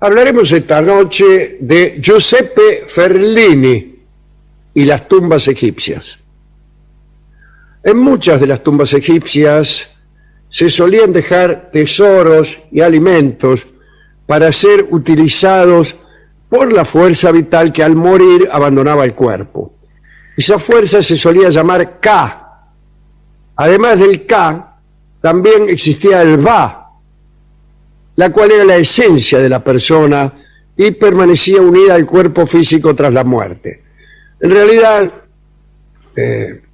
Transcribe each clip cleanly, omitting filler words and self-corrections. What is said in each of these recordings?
Hablaremos esta noche de Giuseppe Ferlini y las tumbas egipcias. En muchas de las tumbas egipcias se solían dejar tesoros y alimentos para ser utilizados por la fuerza vital que al morir abandonaba el cuerpo. Esa fuerza se solía llamar Ka. Además del Ka, también existía el Ba, la cual era la esencia de la persona y permanecía unida al cuerpo físico tras la muerte. En realidad,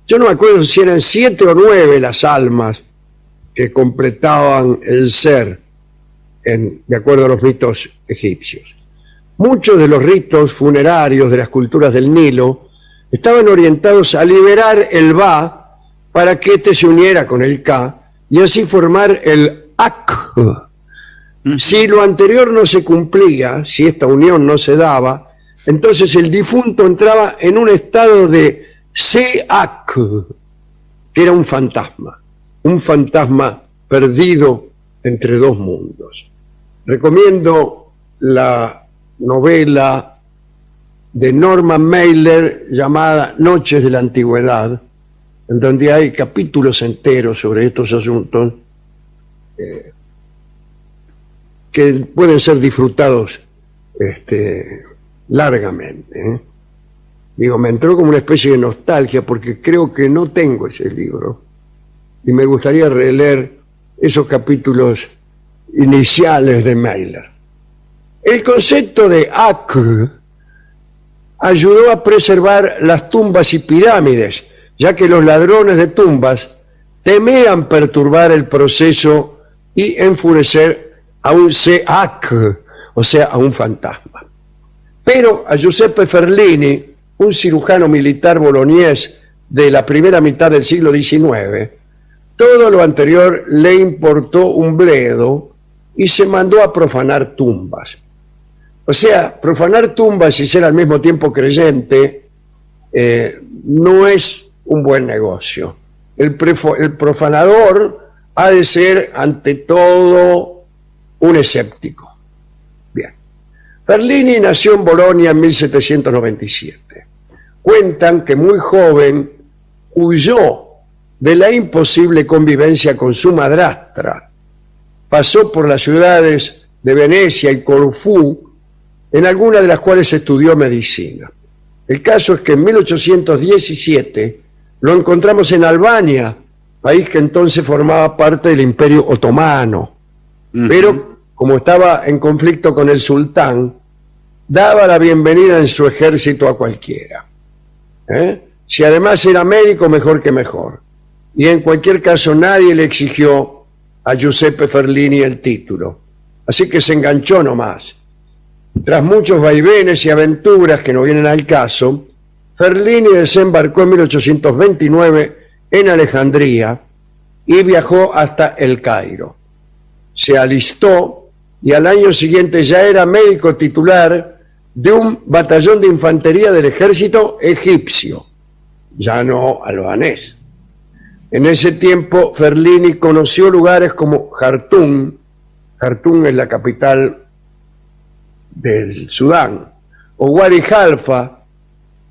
yo no me acuerdo si eran 7 o 9 las almas que completaban el ser, de acuerdo a los ritos egipcios. Muchos de los ritos funerarios de las culturas del Nilo estaban orientados a liberar el Ba para que éste se uniera con el Ka y así formar el Ak. Si lo anterior no se cumplía, si esta unión no se daba, entonces el difunto entraba en un estado de Se'ak, que era un fantasma perdido entre dos mundos. Recomiendo la novela de Norman Mailer llamada Noches de la Antigüedad, en donde hay capítulos enteros sobre estos asuntos que pueden ser disfrutados largamente. Digo, me entró como una especie de nostalgia porque creo que no tengo ese libro y me gustaría releer esos capítulos iniciales de Mailer. El concepto de Ak ayudó a preservar las tumbas y pirámides, ya que los ladrones de tumbas temían perturbar el proceso y enfurecer a un Se'ak, o sea, a un fantasma. Pero a Giuseppe Ferlini, un cirujano militar boloñés de la primera mitad del siglo XIX, todo lo anterior le importó un bledo y se mandó a profanar tumbas. O sea, profanar tumbas y ser al mismo tiempo creyente no es un buen negocio. El profanador ha de ser, ante todo, un escéptico. Bien. Ferlini nació en Bolonia en 1797. Cuentan que muy joven huyó de la imposible convivencia con su madrastra. Pasó por las ciudades de Venecia y Corfú, en algunas de las cuales estudió medicina. El caso es que en 1817 lo encontramos en Albania, país que entonces formaba parte del Imperio Otomano. Pero, como estaba en conflicto con el sultán, daba la bienvenida en su ejército a cualquiera. Si además era médico, mejor que mejor. Y en cualquier caso nadie le exigió a Giuseppe Ferlini el título. Así que se enganchó nomás. Tras muchos vaivenes y aventuras que no vienen al caso, Ferlini desembarcó en 1829 en Alejandría y viajó hasta El Cairo. Se alistó y al año siguiente ya era médico titular de un batallón de infantería del ejército egipcio, ya no albanés. En ese tiempo Ferlini conoció lugares como Jartum es la capital del Sudán, o Wadi Halfa,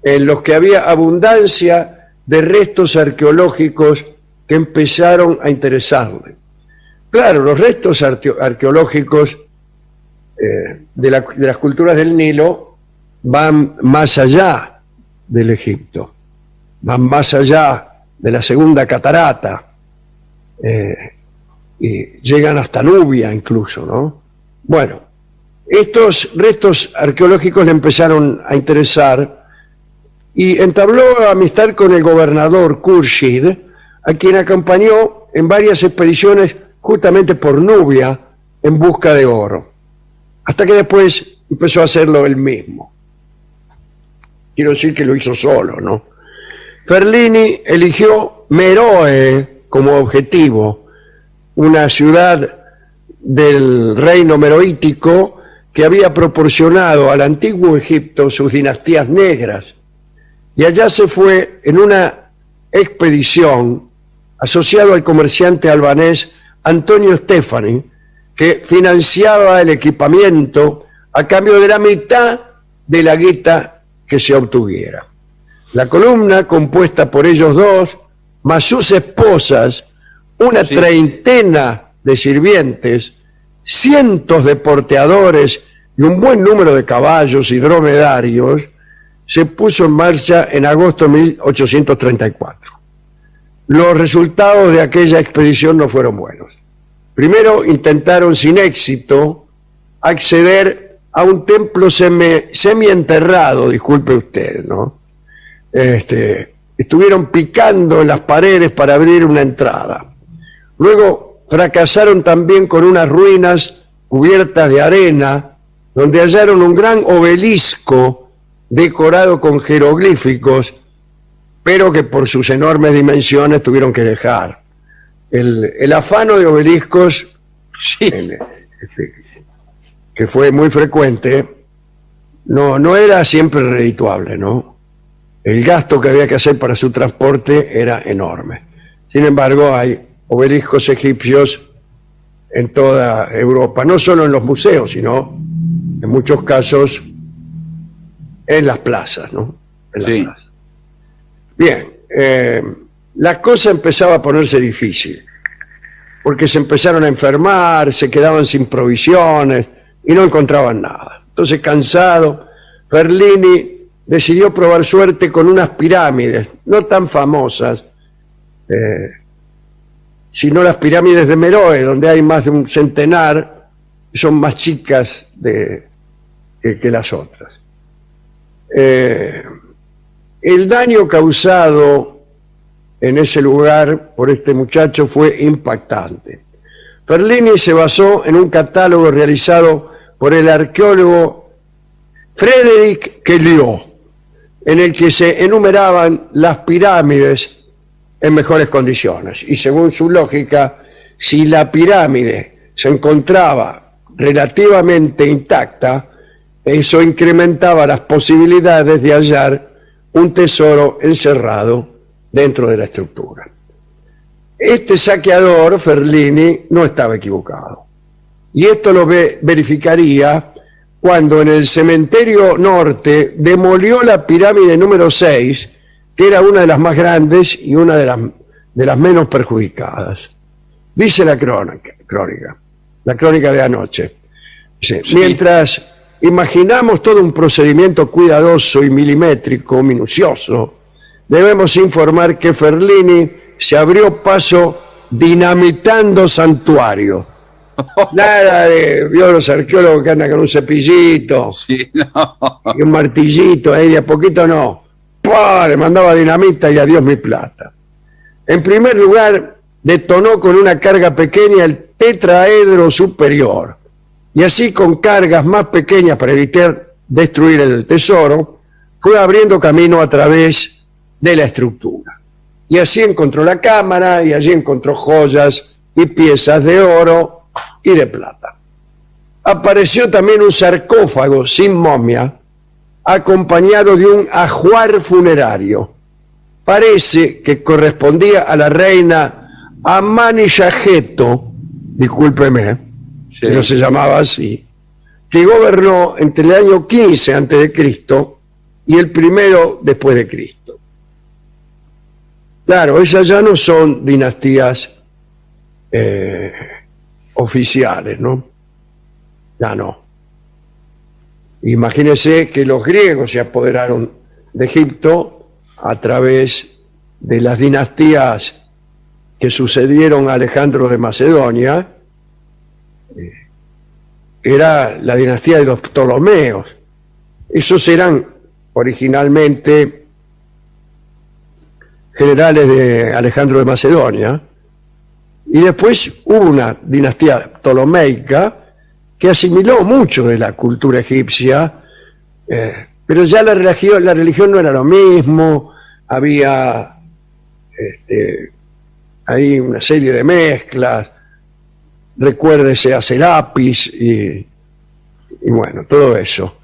en los que había abundancia de restos arqueológicos que empezaron a interesarle. Claro, los restos arqueológicos de las culturas del Nilo van más allá del Egipto, van más allá de la segunda catarata, y llegan hasta Nubia incluso, ¿no? Bueno, estos restos arqueológicos le empezaron a interesar y entabló amistad con el gobernador Khurshid, a quien acompañó en varias expediciones justamente por Nubia en busca de oro, hasta que después empezó a hacerlo él mismo. Quiero decir que lo hizo solo, ¿no? Ferlini eligió Meroe como objetivo, una ciudad del reino meroítico que había proporcionado al antiguo Egipto sus dinastías negras, y allá se fue en una expedición asociado al comerciante albanés Antonio Stefani, que financiaba el equipamiento a cambio de la mitad de la guita que se obtuviera. La columna, compuesta por ellos dos, más sus esposas, una treintena de sirvientes, cientos de porteadores y un buen número de caballos y dromedarios, se puso en marcha en agosto de 1834. Los resultados de aquella expedición no fueron buenos. Primero intentaron sin éxito acceder a un templo semienterrado, disculpe usted, ¿no? Estuvieron picando en las paredes para abrir una entrada. Luego fracasaron también con unas ruinas cubiertas de arena, donde hallaron un gran obelisco decorado con jeroglíficos, pero que por sus enormes dimensiones tuvieron que dejar. El afano de obeliscos, que fue muy frecuente, no era siempre redituable, ¿no? El gasto que había que hacer para su transporte era enorme. Sin embargo, hay obeliscos egipcios en toda Europa, no solo en los museos, sino en muchos casos en las plazas, ¿no? En las plazas. Bien, la cosa empezaba a ponerse difícil, porque se empezaron a enfermar, se quedaban sin provisiones y no encontraban nada. Entonces, cansado, Ferlini decidió probar suerte con unas pirámides, no tan famosas, sino las pirámides de Meroe, donde hay más de un centenar, son más chicas que las otras. El daño causado en ese lugar por este muchacho fue impactante. Ferlini se basó en un catálogo realizado por el arqueólogo Frédéric Queliot, en el que se enumeraban las pirámides en mejores condiciones. Y según su lógica, si la pirámide se encontraba relativamente intacta, eso incrementaba las posibilidades de hallar un tesoro encerrado dentro de la estructura. Este saqueador, Ferlini, no estaba equivocado. Y esto lo verificaría cuando en el cementerio norte demolió la pirámide número 6, que era una de las más grandes y una de las menos perjudicadas. Dice la crónica de anoche. Dice, mientras imaginamos todo un procedimiento cuidadoso y milimétrico, minucioso, debemos informar que Ferlini se abrió paso dinamitando santuario. Nada de los arqueólogos que andan con un cepillito y un martillito, de a poquito no. ¡Pah! Le mandaba dinamita y adiós mi plata. En primer lugar, detonó con una carga pequeña el tetraedro superior, y así con cargas más pequeñas para evitar destruir el tesoro, fue abriendo camino a través de la estructura. Y así encontró la cámara, y allí encontró joyas y piezas de oro y de plata. Apareció también un sarcófago sin momia, acompañado de un ajuar funerario. Parece que correspondía a la reina Amani-Shajeto, discúlpeme, que no se llamaba así, que gobernó entre el año 15 a.C. y el 1 después de Cristo. Claro, esas ya no son dinastías oficiales, ¿no? Ya no. Imagínense que los griegos se apoderaron de Egipto a través de las dinastías que sucedieron a Alejandro de Macedonia. Era la dinastía de los Ptolomeos. Esos eran originalmente generales de Alejandro de Macedonia, y después hubo una dinastía ptolomeica que asimiló mucho de la cultura egipcia, pero ya la religión no era lo mismo, había ahí una serie de mezclas, recuérdese a Serapis y bueno, todo eso.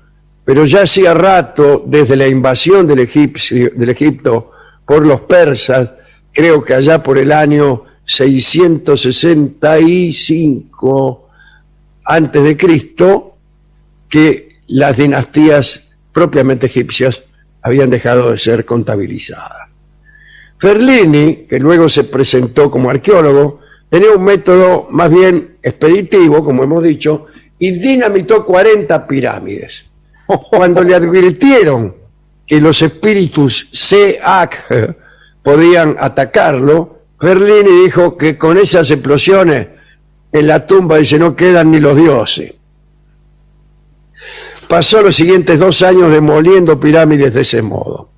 Pero ya hacía rato, desde la invasión del Egipto por los persas, creo que allá por el año 665 antes de Cristo, que las dinastías propiamente egipcias habían dejado de ser contabilizadas. Ferlini, que luego se presentó como arqueólogo, tenía un método más bien expeditivo, como hemos dicho, y dinamitó 40 pirámides. Cuando le advirtieron que los espíritus Seak podían atacarlo, Ferlini dijo que con esas explosiones en la tumba, dice, no quedan ni los dioses. Pasó los siguientes 2 años demoliendo pirámides de ese modo.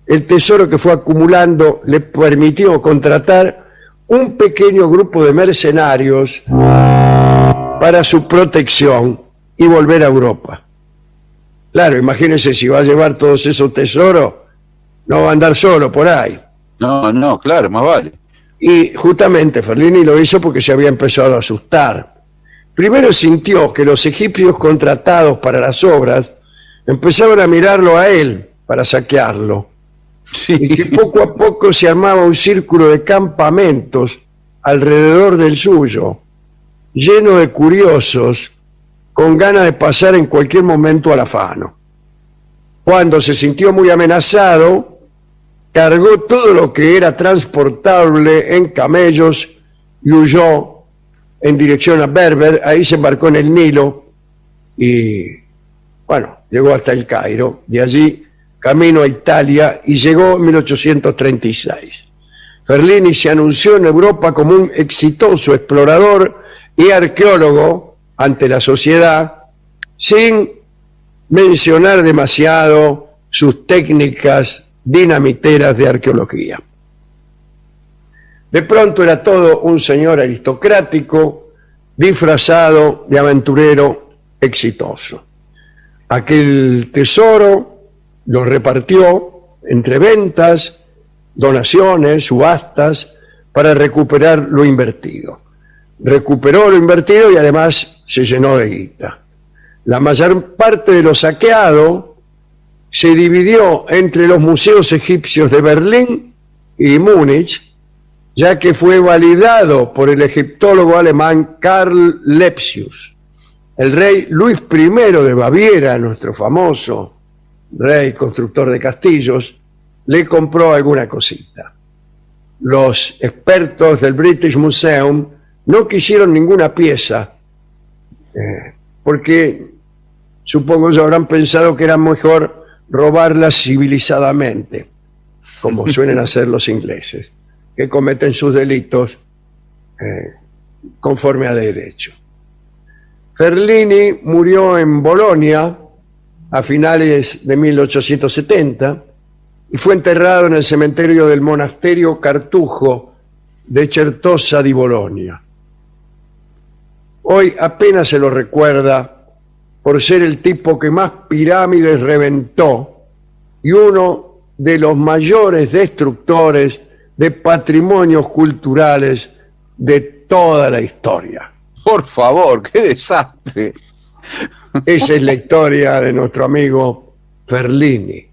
El tesoro que fue acumulando le permitió contratar un pequeño grupo de mercenarios para su protección y volver a Europa. Claro, imagínense, si va a llevar todos esos tesoros, no va a andar solo por ahí. No, claro, más vale. Y justamente Ferlini lo hizo porque se había empezado a asustar. Primero sintió que los egipcios contratados para las obras empezaban a mirarlo a él para saquearlo. Sí. Y que poco a poco se armaba un círculo de campamentos alrededor del suyo, lleno de curiosos, con ganas de pasar en cualquier momento al afano. Cuando se sintió muy amenazado, cargó todo lo que era transportable en camellos y huyó en dirección a Berber. Ahí se embarcó en el Nilo y, bueno, llegó hasta el Cairo. De allí camino a Italia y llegó en 1836. Ferlini se anunció en Europa como un exitoso explorador y arqueólogo ante la sociedad, sin mencionar demasiado sus técnicas dinamiteras de arqueología. De pronto era todo un señor aristocrático, disfrazado de aventurero exitoso. Aquel tesoro lo repartió entre ventas, donaciones, subastas, para recuperar lo invertido. Recuperó lo invertido y además se llenó de guita. La mayor parte de lo saqueado se dividió entre los museos egipcios de Berlín y Múnich, ya que fue validado por el egiptólogo alemán Karl Lepsius. El rey Luis I de Baviera, nuestro famoso rey constructor de castillos, le compró alguna cosita. Los expertos del British Museum no quisieron ninguna pieza, porque supongo que habrán pensado que era mejor robarlas civilizadamente, como suelen hacer los ingleses, que cometen sus delitos conforme a derecho. Ferlini murió en Bolonia a finales de 1870 y fue enterrado en el cementerio del monasterio Cartujo de Certosa di Bologna. Hoy apenas se lo recuerda por ser el tipo que más pirámides reventó y uno de los mayores destructores de patrimonios culturales de toda la historia. Por favor, qué desastre. Esa es la historia de nuestro amigo Ferlini.